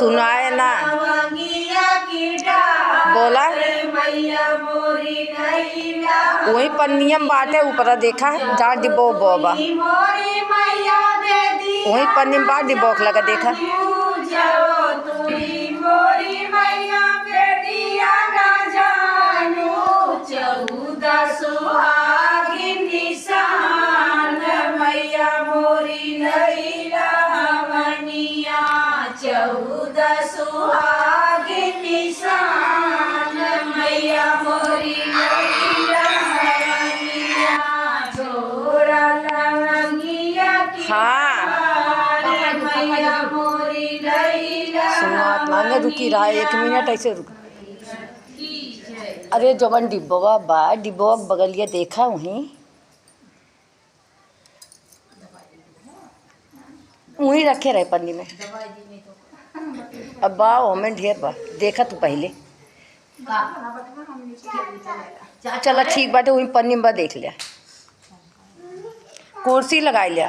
सुनाए ना बोला वही पन्नियम बाटे ऊपर देखा जहाँ डिब्बो बोबा वही पन्नी में बाट डिब्बोक लगा देखा सुनो रुकी रहा 1 मिनट ऐसे रुक। अरे जवन डिब्बवा बा डिब्बवा बगलिया देखा वहीं रखे रहे पन्नी में। अब बा हमें ढेर बा देखा तू पहले चला ठीक बाटे वहीं पन्नी में बा देख लिया कुर्सी लगा लिया।